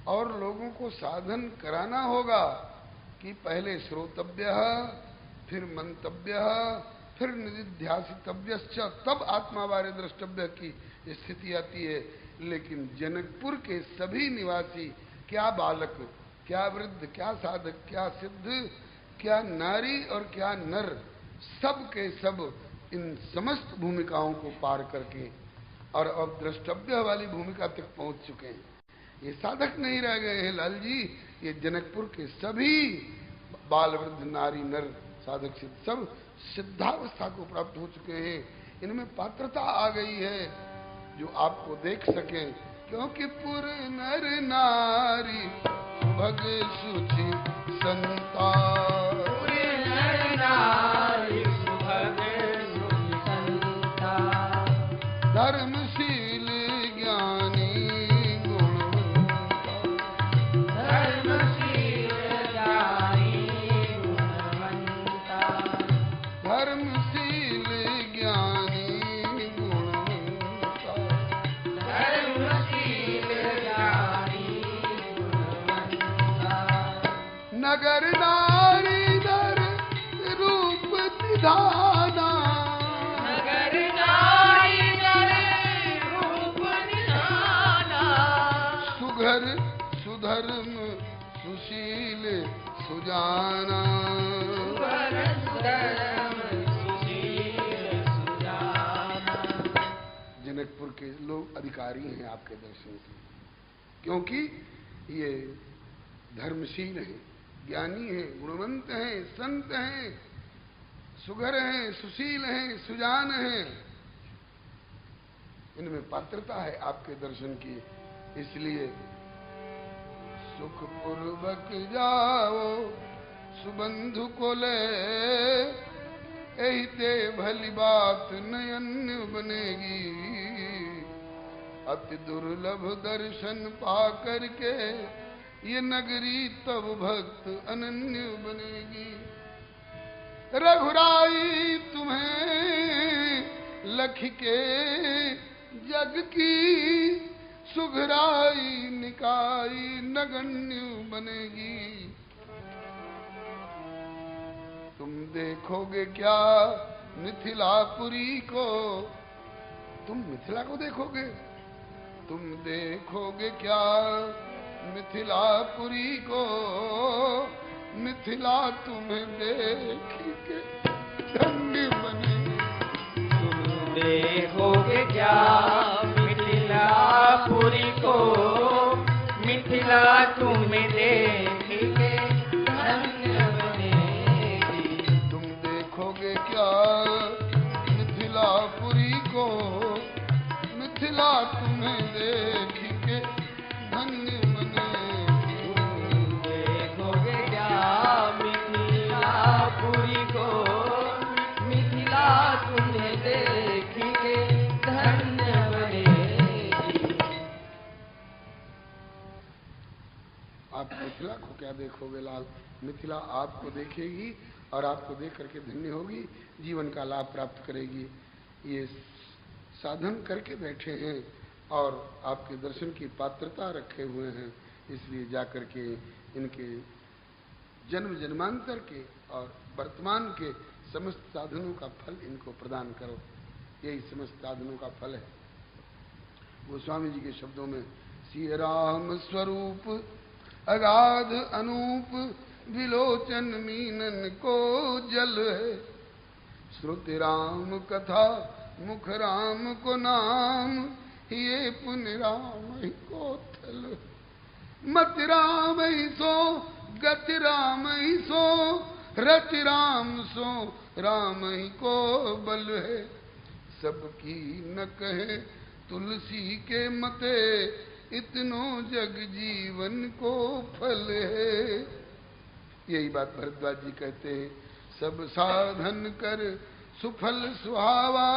और लोगों को साधन कराना होगा कि पहले श्रोतव्य, फिर मंतव्य, फिर निधिध्यासितव्यश्च, तब आत्मावार्य द्रष्टव्य की स्थिति आती है। लेकिन जनकपुर के सभी निवासी, क्या बालक, क्या वृद्ध, क्या साधक, क्या सिद्ध, क्या नारी और क्या नर, सब के सब इन समस्त भूमिकाओं को पार करके और अब द्रष्टव्य वाली भूमिका तक पहुंच चुके हैं। ये साधक नहीं रह गए हैं लाल जी, ये जनकपुर के सभी बाल वृद्ध नारी नर साधक सिद्ध सब सिद्धावस्था को प्राप्त हो चुके हैं। इनमें पात्रता आ गई है जो आपको देख सके, क्योंकि पुर नर नारी भग सुचि संता, पुर नर नारी भग सुचि संता, धर्मशील ज्ञानी गुणवंता, धर्मशील ज्ञानी गुणवंता, धर्मशील ज्ञानी गुणवंता, धर्मशील ज्ञानी गुणवंता, नगर नारी नर रूप निधाना, नगर नारी नर रूप निधाना, सुघर सुधर्म सुशील सुजाना, सुवर सुधर्म सुशील सुजाना। जनकपुर के लोग अधिकारी हैं आपके दर्शन के, क्योंकि ये धर्मशील हैं, ज्ञानी हैं, गुणवंत हैं, संत हैं, सुघर हैं, सुशील हैं, सुजान हैं। इनमें पात्रता है आपके दर्शन की। इसलिए सुख पूर्वक जाओ सुबंधु को ले, एहिते भली बात नयन बनेगी, अति दुर्लभ दर्शन पा करके ये नगरी तब भक्त अनन्य बनेगी। रघुराई तुम्हें लख के जग की, सुघराई निकाई नगण्य बनेगी। देखोगे क्या मिथिलापुरी को? तुम मिथिला को देखोगे? तुम देखोगे क्या मिथिलापुरी को? मिथिला तुम्हें देख के धन्य बने। तुम देखोगे क्या मिथिलापुरी को? मिथिला तुम्हें देख के धन्य बनेगी। तुम देखोगे क्या मिथिलापुरी को? मिथिला तुम्हें देख के धन्य बनेगी। तुम देखोगे क्या मिथिलापुरी को? मिथिला तुम्हें देख के धन्य बनेगी। आप मिथिला को क्या देखोगे लाल? मिथिला आपको देखेगी और आपको देख करके धन्य होगी, जीवन का लाभ प्राप्त करेगी। ये साधन करके बैठे हैं और आपके दर्शन की पात्रता रखे हुए हैं, इसलिए जाकर के इनके जन्म जन्मांतर के और वर्तमान के समस्त साधनों का फल इनको प्रदान करो। यही समस्त साधनों का फल है। गोस्वामी जी के शब्दों में श्री राम स्वरूप अगाध अनूप विलोचन मीनन को जल है। श्रुति राम कथा मुख राम को नाम, ये पुण्य राम ही को थल। मत राम ही सो गति राम ही सो, रति राम सो राम ही को बल है। सबकी न कहे तुलसी के मते, इतनो जग जीवन को फल है। यही बात भरद्वाज जी कहते हैं। सब साधन कर सुफल सुहावा,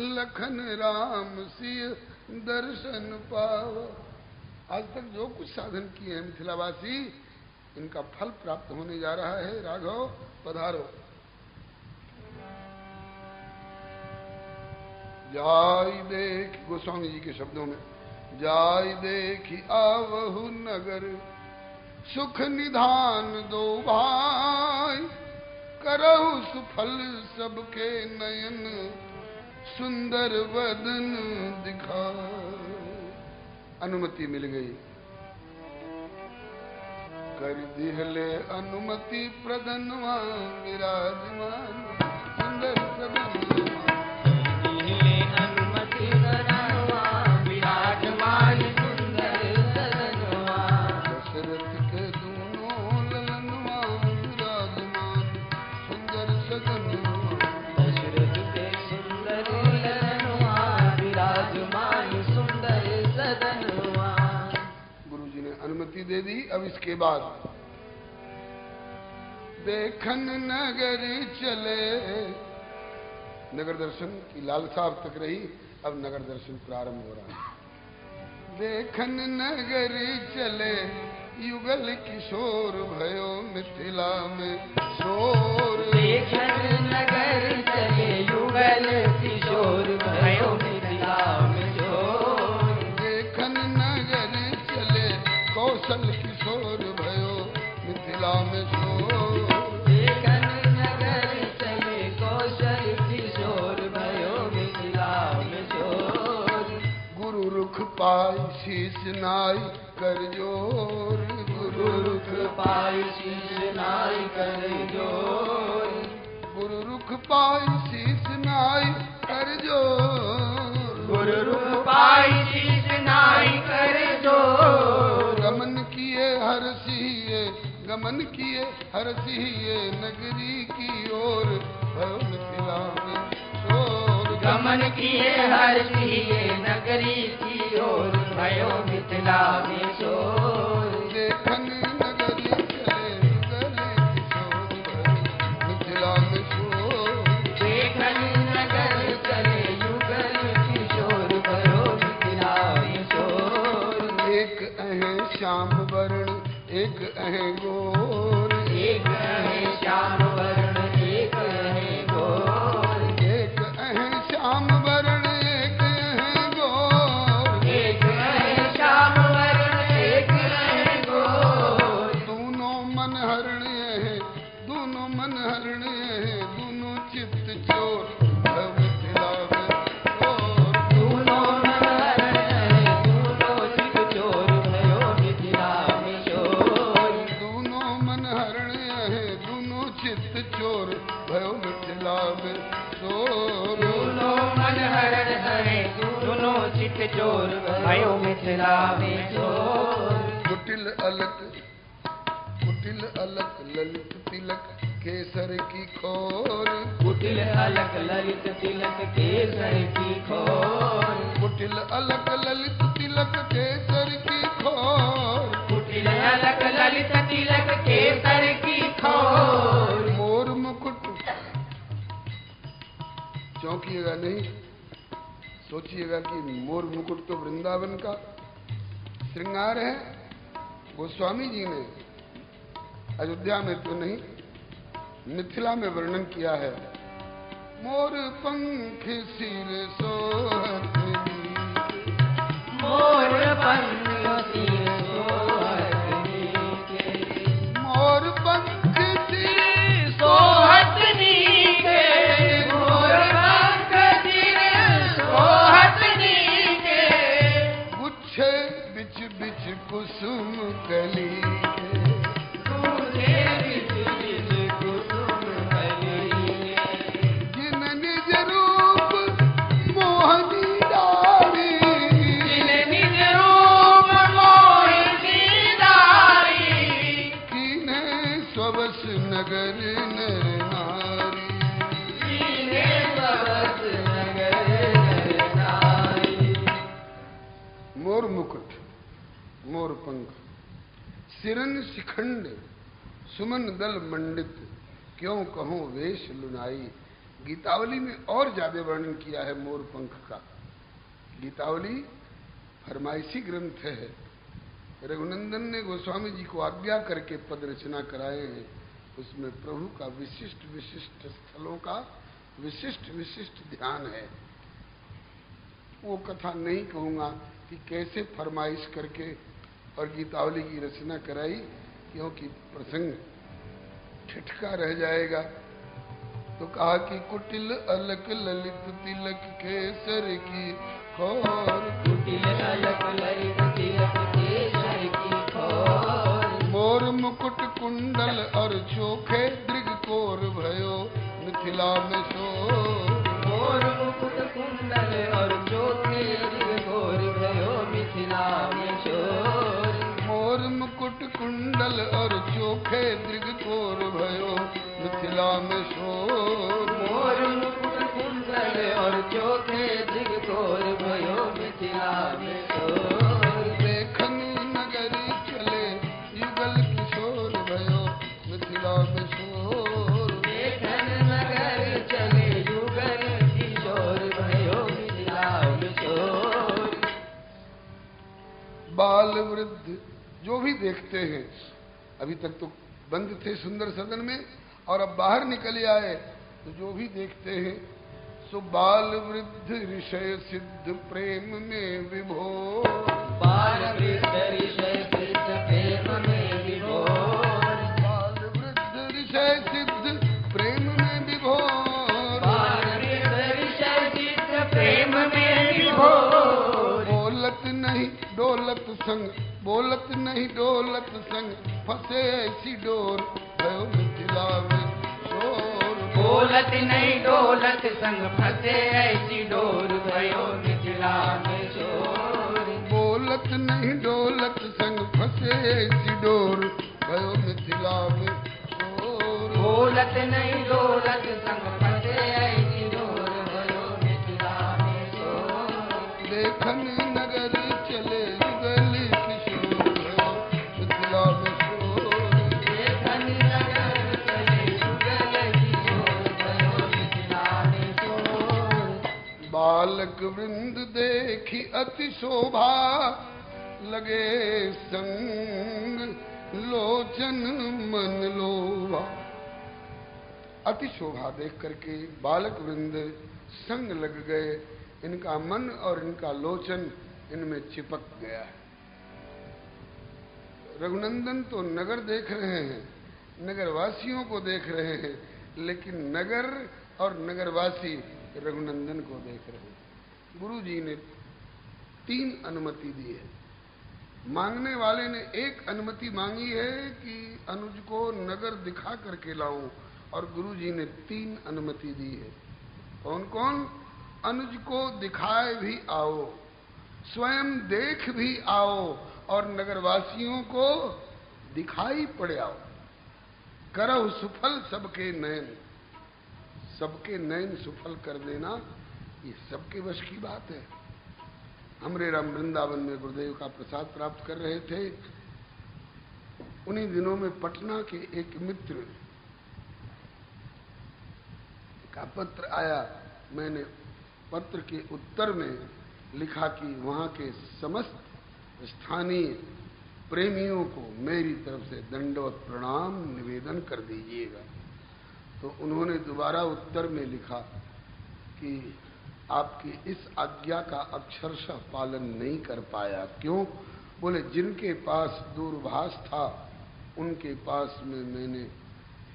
लखन राम सिय दर्शन पावा। आज तक जो कुछ साधन किए हैं मिथिलावासी, इनका फल प्राप्त होने जा रहा है। राघव पधारो। जाय देख, गोस्वामी जी के शब्दों में, जाय देखी आवहु नगर, सुख निधान दो भाई। करहु सुफल सबके नयन, सुंदर वदन दिखाए। अनुमति मिल गई। कर दिहले अनुमति प्रदनवा, विराजमान सुंदर सदनवा। दिहले अनुमति प्रदनवा, विराजमान सुंदर सदनवा। दशरथ के दूनों ललनवा, विराजमान सुंदर सदनवा। दशरथ के सुंदर ललनवा, विराजमान सुंदर सदनवा। गुरु जी ने अनुमति दे दी। अब इसके बाद देखन नगर चले। नगर दर्शन की लालसा अब तक रही, अब नगर दर्शन प्रारंभ हो रहा है। देखन नगर चले, युगल किशोर भयो मिथिला में शोर। देखन नगर चले, युगल किशोर भयो मिथिला में शोर। देखन नगर चले, कौशल किशोर भयो मिथिला में शोर। देखन नगर चले, कौशल किशोर भयो मिथिला में शोर। गुरु रुख पाई शीश नाई कर जोर। गुरु रुख पाई शीश नाई कर जोर। गुरु रुख पाई शीश नाई कर जोर। गुरु रुख पाई शीश नाई कर जोर। गमन किए हर सिए, गमन किए हर सिए, नगरी की ओर भयो मिथिला में शोर। गमन किए हर सिए, नगरी की ओर भयो मिथिला में शोर। देखन नगरी चले, गले किशोर भयो मिथिला में शोर। देखन नगर चले, युगल किशोर भयो मिथिला में शोर। एक अहे श्याम वर्ण, एक अहे गोर। एक है श्याम वर्ण, एक है गोर। एक अहे श्याम वर्ण, एक अहे गोर। एक है श्याम वर्ण, एक है गोर। दोनों मन हरण है, दोनों मन हरण भयो मिथिला में शोर। कुटिल अलक ललित तिलक केसर की खोर। कुटिल अलक ललित तिलक केसर की खोर। कुटिल अलक ललित तिलक केसर की खोर। कुटिल अलक ललित तिलक केसर की खोर। मोर मुकुट, चौंकिएगा नहीं, सोचिएगा कि मोर मुकुट तो वृंदावन का श्रृंगार है। गोस्वामी जी ने अयोध्या में तो नहीं, मिथिला में वर्णन किया है। मोर पंख सिर सोहत नीके, मोर पंख सिर सोहत नीके। मोर पंख सिर सोहत नीके। मोर पंख सिर सोहत नीके। गुच्छे बिच बिच कुसुम कली के। जिन निज रूप मोहनी डारी, जिन निज रूप मोहिनी डारी। कीन्हे स्वस नगर नर नारी। कीन्हे स्वस नगर नर नारी। मोर मुकुट, मोर पंख, सिरन शिखंड, सुमन दल मंडित, क्यों कहूं वेश लुनाई। गीतावली में और ज्यादा वर्णन किया है मोर पंख का। गीतावली फरमाइशी ग्रंथ है। रघुनंदन ने गोस्वामी जी को आज्ञा करके पद रचना कराए हैं। उसमें प्रभु का विशिष्ट विशिष्ट स्थलों का विशिष्ट विशिष्ट ध्यान है। वो कथा नहीं कहूंगा कि कैसे फरमाइश करके और गीतावली की रचना कराई, क्योंकि प्रसंग ठिठका रह जाएगा। तो कहा कि कुटिल अलक ललित तिलक केसर की खोर। कुटिल अलक ललित तिलक केसर की खोर। मोर मुकुट कुंडल और चोखे दृग कोर भयो मिथिला में शोर। मोर मुकुट कुंडल और चोखे दृग कोर भयो मिथिला में शोर। मोर मुकुट कुंडल और चोखे दृग कोर भयो मिथिला में शोर। मोर मुकुट कुंडल और चोखे दृग कोर भयो मिथिला में शोर। देखन नगरी चले युगल किशोर भयो मिथिला में शोर। देखन नगर चले युगल किशोर भयो मिथिला में शोर। बाल वृद्ध जो भी देखते हैं, अभी तक तो बंद थे सुंदर सदन में और अब बाहर निकले आए, तो जो भी देखते हैं सो बाल वृद्ध ऋषय सिद्ध प्रेम में विभोर। बाल वृद्ध ऋषय सिद्ध प्रेम में विभोर। बाल वृद्ध ऋषय सिद्ध प्रेम में विभोर। बाल वृद्ध ऋषय सिद्ध प्रेम में विभोर। बोलत नहीं डोलत संग, बोलत नहीं डोलत संग, फंसे ऐसी डोर भयो मिथिला में शोर। बोलत नहीं डोलत संग, फंसे ऐसी डोर भयो मिथिला में शोर। बोलत नहीं डोलत संग, फंसे ऐसी डोर भयो मिथिला में शोर। बोलत नहीं डोलत संग, फंसे ऐसी डोर भयो मिथिला में शोर। देखन नगर चले युगल किशोर भयो मिथिला में शोर। देखन नगर चले युगल किशोर भयो मिथिला में शोर। बालक वृंद देखी अति शोभा लगे संग, लोचन मन लोभा। अति शोभा देख करके बालक वृंद संग लग गए, इनका मन और इनका लोचन इनमें चिपक गया है। रघुनंदन तो नगर देख रहे हैं, नगरवासियों को देख रहे हैं, लेकिन नगर और नगरवासी रघुनंदन को देख रहे हैं। गुरु जी ने 3 अनुमति दी है। मांगने वाले ने एक अनुमति मांगी है कि अनुज को नगर दिखा करके लाऊं, और गुरु जी ने 3 अनुमति दी है। कौन कौन? अनुज को दिखाए भी आओ, स्वयं देख भी आओ और नगरवासियों को दिखाई पड़े आओ। करौ सुफल सबके नयन, सबके नयन सुफल कर देना ये सबके वश की बात है। हमरे राम वृंदावन में गुरुदेव का प्रसाद प्राप्त कर रहे थे। उन्हीं दिनों में पटना के एक मित्र का पत्र आया। मैंने पत्र के उत्तर में लिखा कि वहां के समस्त स्थानीय प्रेमियों को मेरी तरफ से दंडवत प्रणाम निवेदन कर दीजिएगा। तो उन्होंने दोबारा उत्तर में लिखा कि आपकी इस आज्ञा का अक्षरशः पालन नहीं कर पाया। क्यों? बोले जिनके पास दूरभाष था उनके पास में मैंने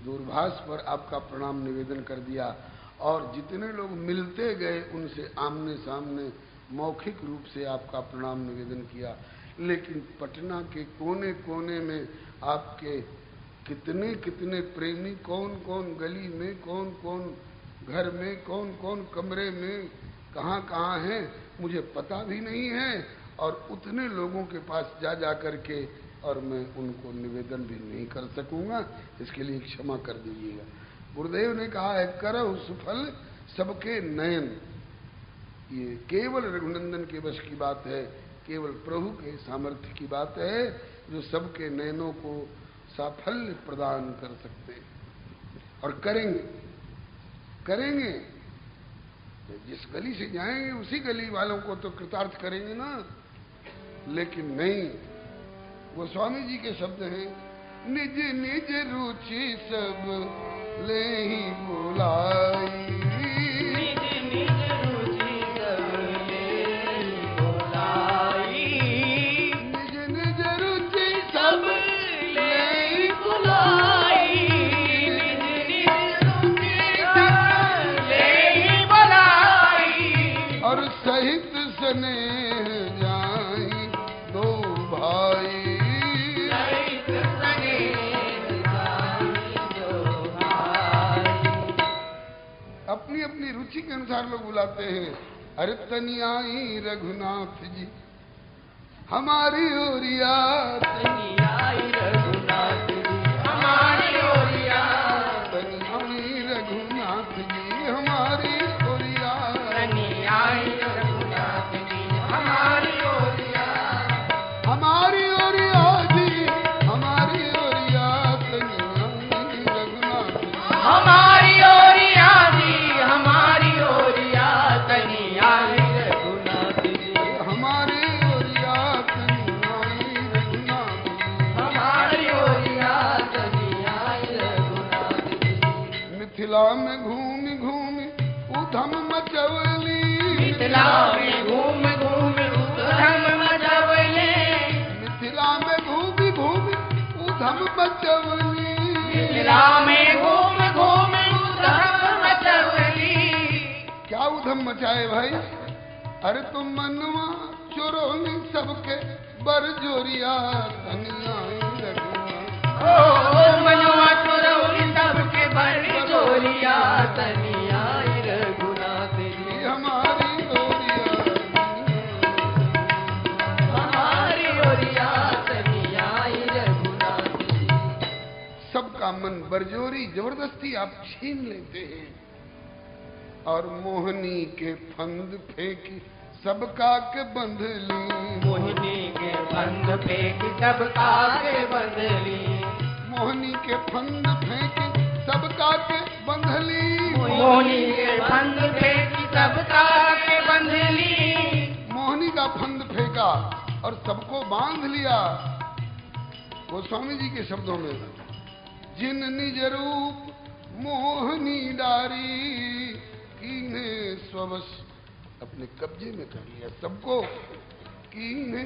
दूरभाष पर आपका प्रणाम निवेदन कर दिया, और जितने लोग मिलते गए उनसे आमने सामने मौखिक रूप से आपका प्रणाम निवेदन किया। लेकिन पटना के कोने कोने में आपके कितने कितने प्रेमी, कौन कौन गली में, कौन कौन घर में, कौन कौन कमरे में, कहाँ कहाँ हैं मुझे पता भी नहीं है, और उतने लोगों के पास जा करके और मैं उनको निवेदन भी नहीं कर सकूंगा। इसके लिए क्षमा कर दीजिएगा। गुरुदेव ने कहा है करौ सुफल सबके नयन। ये केवल रघुनंदन के वश की बात है, केवल प्रभु के सामर्थ्य की बात है जो सबके नयनों को साफल्य प्रदान कर सकते हैं। और करेंगे करेंगे जिस गली से जाएंगे उसी गली वालों को तो कृतार्थ करेंगे ना। लेकिन नहीं, वो स्वामी जी के शब्द हैं, निज निज रुचि सब ले ही बुलाई, निज निज रुचि सब ले ही बुलाई, निज निज रुचि सब ले ही बुलाई, निज निज रुचि सब ले ही बुलाई, और सहित स्नेह जाई दो भाई, सहित स्नेह जाई दो भाई। अपनी अपनी रुचि के अनुसार लोग बुलाते हैं। अरे तनियाई रघुनाथ जी हमारी ओरिया, तनियाई रघुनाथ जी हमारी ओरिया, तनियाई रघुनाथ जी हमारी ओरिया, तनियाई रघुनाथ जी हमारी ओरिया, हमारी ओरिया जी हमारी ओरिया, तनियाई रघुनाथ जी हमारी ओरिया जी हमारी ओरिया, तनियाई रघुनाथ जी हमारी ओरिया, तनियाई रघुनाथ जी। हमारी ओरिया, तनियाई रघुनाथ जी। मिथिला में घूमी घूमी उधम मचवली, मिथिला में घूम घूम उधम मचवले, मिथिला में घूमी घूमी उधम मचवली, मिथिला में घूम घूम उधम मचवली। क्या उधम मचाए भाई? अरे तुम मनवा चोरोली सबके बरजोरिया, तनियाई रघुनाथ। ओ मनवा चुरौली सबके बड़ चोरिया, तनियाई रघुनाथ जी ये हमारी ओरिया, हमारी ओरिया, तनियाई रघुनाथ जी। सबका मन बरजोरी जबरदस्ती आप छीन लेते हैं, और मोहनी के फंद फेंकी सबका के बंध ली, मोहिनी के बंध फेंक सबका के बंधली, मोहनी के फंद फेंकी सबका के बंध ली, मोहिनी के बंध फेंक सबका के बंधली, मोहनी का फंद फेंका और सबको बांध लिया। वो स्वामी जी के शब्दों में, जिन निज रूप मोहनी डारी, कीने स्ववश अपने कब्जे में कर लिया, सबको कीने